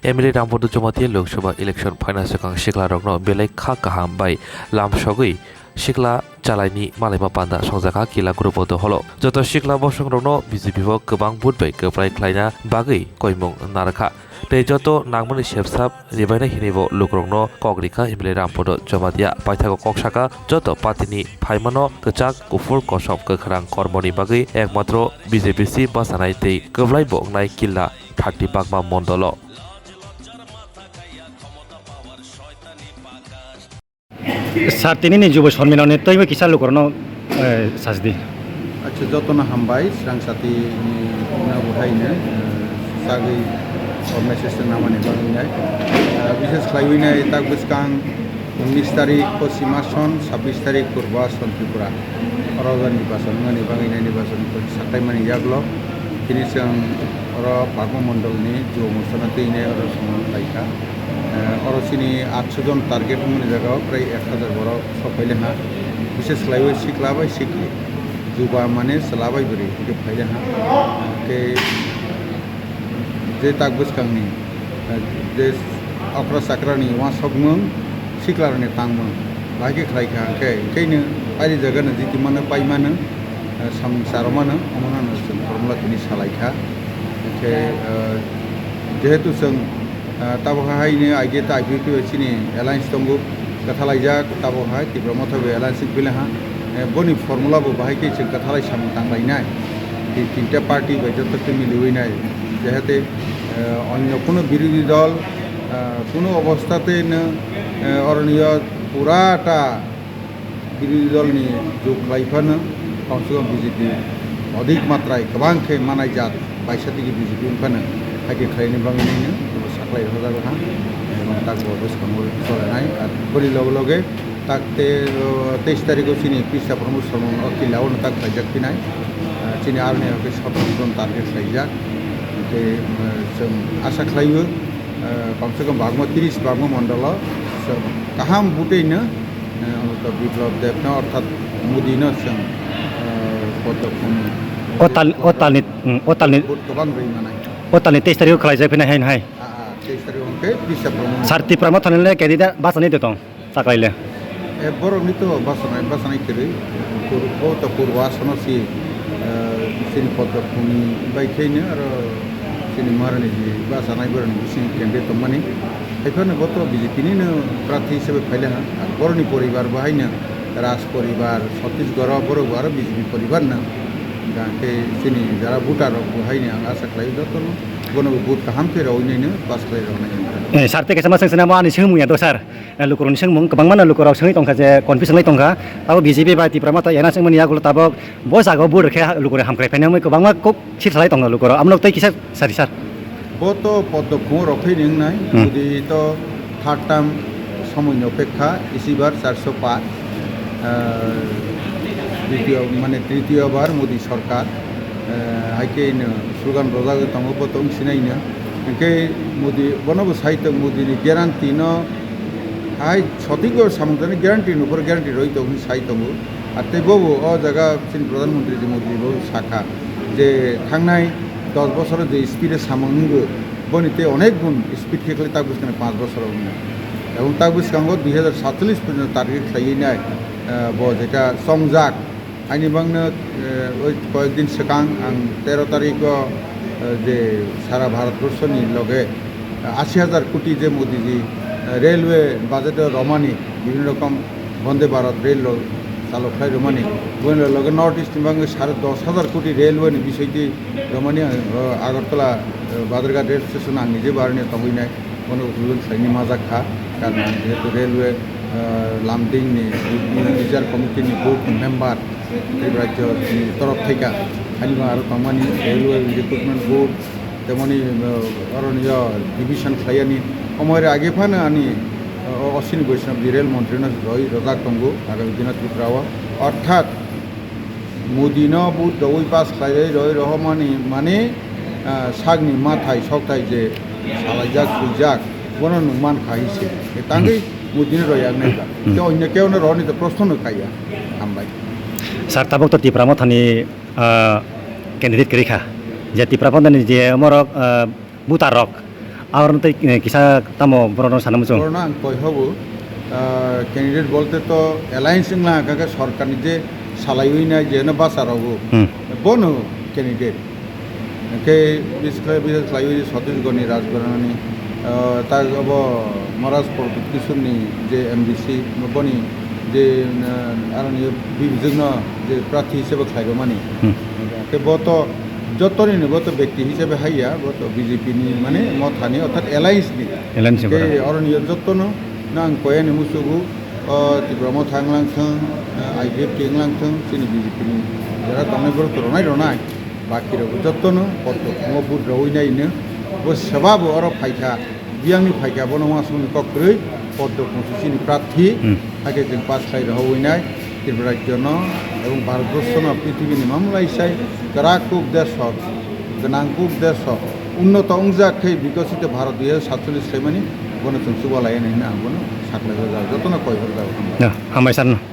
MLA Rambandhu Jamatia Lok Sabha election final सकang sikla rokno belai kha kaham bai lam sogui sikla chalai malaima panda songjaka kila grupoto holo joto sikla bosong rokno BJP bo gobang vote bai koplai khlaina bagui koimung narakha tei joto nangmani sepsap rebaina hinebo lukrokno kogrika eMLA Ramphoto Jomatia paithago koksaka joto patini phaimano kchak kufur kosop kokhrang kormoni bagui ekmatro BJP si basanai tei koblai bo nai killa thakti bagma mondolo Saat ini nih juga সম্মেলনে তৈবে কিসা লোকরনো সাজদি আচ্ছা যতনা হামবাই স্রাংসাতি না বহাইনে সাগৈ organisation নামানি বাংনাই বিশেষ খাইনাই তাক বসকাং 19 তারিখ পশ্চিম আসন 26 তারিখ পূর্ব আসন ত্রিপুরা অরজা নির্বাচন বাংনাই নির্বাচন সাতাইমানি জাগলো তিনি जों অর পার্বমণ্ডলনি যে অনুষ্ঠান তৈনে অর লাইকা অরসিনি 800 জন টার্গেট মনে জায়গাও প্রায় 1000 বড় সফাইলে না বিশেষ লাইওয়ে শিখলাবাই শিখলি जुबा माने सलाबाय बोरै के फायदा हा के जे ताक बसखांनि जे अक्रा साक्रानि वा सबमों सिक्लारनि तांमों बागे खायखा के कैनो बायदि जगन जिति माने पाइमानो संसारमानो अमनानो जों फर्मुला तिनि सालायखा के जेहेतु जों ताबहायनो आइगेता आइबिपि सिनि एलायन्स दंगो कथालायजाक ताबहाय तिब्रमथबे एलायन्स बिलाहा बनी फर्मुला बाहाय के जों कथालाय सामु तांलायनाय तीनटा पार्टी बायजों मिलुयनाय जाहाते अन्य कोनो विरोधी दल कोनो अवस्थाते अरण्य पुराटा विरोधी दलनि जुगलायफानो कमसे कम बीजेपी अधिक मात्राय गोबांखे मानाय जात बायसातिनि बीजेपी उनफानो हाइके खायनि बांगिनो साख्लाय होजागोहा এবং তাক বসকামর চলানাই আর বলি লগে লগে তাকতে 23 তারিখও চিনি পিসা প্রমোশন অকিলাও তাক খাইজাকিনাই চিনি आर्मी 17 জন टार्गेट खाइजाक যে जों आसा खालायो कमसे कम बागमा 30 बागमा मण्डल गाहाम बुटैनो बिप्लब देवनो अर्थात मोदीनो जों पदकनि अतालनि गोबां रैमानाय 23 तारिखआव खालायजाफिनाय हाय 23 तारिखआव पिसा प्रमोशन सारति प्रामा थानले केदिदा बासनि देतों साकाइले बर'नि तो बासानाय केरै पूर्व पूर्व आसनसि सिनि पदकनि बायखैनो आरो सिनि महारानी बासानाय बर'नि बिसिनि केन्डिडेट माने खायफानो तो बीजेपीनिनो प्रार्थी हिसाबै फायला बर'नि परिबार बाहायनो राज परिबार छत्तीसगढ़ बर' आरो बीजेपी परिबारनो जाहाथे सिनि जारा भोटार बाहायनो आं आसा खालायो जतन गनो भोट गाहाम फेरावैनो पास खालायरावनाय सारते केसा मासं सेना मानि सोंमुया द सार लुकुरनि सोंमुं गोबां माने लुकुराव सोङै दंखा जे कनफिउजनलै दंखा ताबो बीजेपी बायदि प्रामाता एना सोंमनि यागुल ताबो बजागाव बुरखे लुकुरे हामख्रायफायना मै गोबां मा कक सिरसालाय दं लुकुराव आमनो तै किसा सारि सार बतो पदकखौ रखैनोंनाय जुदि तो थार्ड टाइम समयनि अपेक्षा इसिबार 405 द्वितीय माने तृतीय बार मोदी सरकार हाइकेनो स्लोगान रजागो दङो बतों सिनायनो इनके मोदी बनबो साहित्य मोदीनि ग्यारान्टि न हाय सঠিক सामंतनि ग्यारान्टि नपर ग्यारान्टि रही दं साहित्य आर तेबाबो अ जागा सिन प्रधानमंत्री जे मोदी बो साखा जे थांनाय 10 बছर जे स्पीडे सामंगो बनिते अनेक गुण स्पीड खेखले ताक बुसखाने 5 बছर এবং ताक बुसखांगो 2047 पर्यन्त टार्गेट खायैनाय ब जेटा संजाक आंनि बांनो कয়েকদিন सिगां आं 13 तारिखआव जे सारा भारतवर्षनि लगे 80,000 कोटी जे मोदीजी रेलवे बाजेट रमानी विभिन्न रकम वंदे भारत रेल चालू खाई रमानी बने लगे नर्थ ईस्ट बांगे 10,500 कोटी रेलवे विषय रमानी आगरतला बादरघाट रेल स्टेशन आं निजे बारने तंगैनाय बनो गुलुन साइनि माजाखा कारण जेहेतु रेलवे लामदिंनि रिजार्व कमिटिनि बोर्ड मेम्बार राज्यनि तरफ थेका आनिमा आरो तंमानि रेलवे रिक्रुटमेंट बोर्ड तेमनि अरण्य डिविजन खायानि समयरे आगे फानो आनि अश्विनी वैष्णव रेल मंत्रीनो रही रजाक दंगो आगामी दिनाव त्रिपुराव अर्थात मोदीनो बुट दवै पास खायै रही रहमानि माने सागनि माथाय सौथाय जे सालायजाक सुइजाक बनो नुमान खाहिसे तांगै मोदीनो रही आगनायबा ते अन्य केवनो रहनि तो प्रश्न खाया हामबाय सार ताबक तो तिप्रामा थानि कैंडिडेट करिखा जे तिप्रामा जे मरक बुतारक আর নতে কিসা তামো বড় সানামুচং করোনা আং কই হব ক্যান্ডিডেট বলতে তো অ্যালায়েন্স না কাকে সরকার নিজে সালাইই নাই যেন বাসারাবো বনো ক্যান্ডিডেট কে বিশেষ লাইব্রেরি ছত্তিশগড়নি রাজগড়ানি তার अब মহারাজ পর্বত কিশোরনি যে এমবিসি বনি যে আর বিভিন্ন যে প্রার্থী হিসেবে খাইব মানি কে বত যতনি বত ব্যক্তি হিসেবে হাইয়া বত বিজেপিনি মানে মথানি অর্থাৎ এলায়েন্সনি কে অরণীয় যতনো না আं কয়ানি মুসুগু ত্রিপুরা মথাंलांथों आइडिएफ केंलांथों जोंनि बिजेपिनि যারা দমনগর রনাই রনাই বাকি রব যতনো পদ্ম মবুর রইনাইনো ও সেবাবো আর ফাইকা বিয়াংনি ফাইকা বনমাসুনি কক্রই পদ্ম মুসুচিনি প্রার্থী আগে जों পাস খাই রহইনাই ত্রিপুরা রাজ্যন এবং ভারতবর্ষন পৃথিবীনি মামলাইসাই গরাকুক দেশ গনাংকুক দেশ উন্নত অংজাখै বিকশিত ভারত 2047 সাইমানি বনচং সুবালাयनायनि आं बनो साख्लाय যতন কয় হল হামাই সার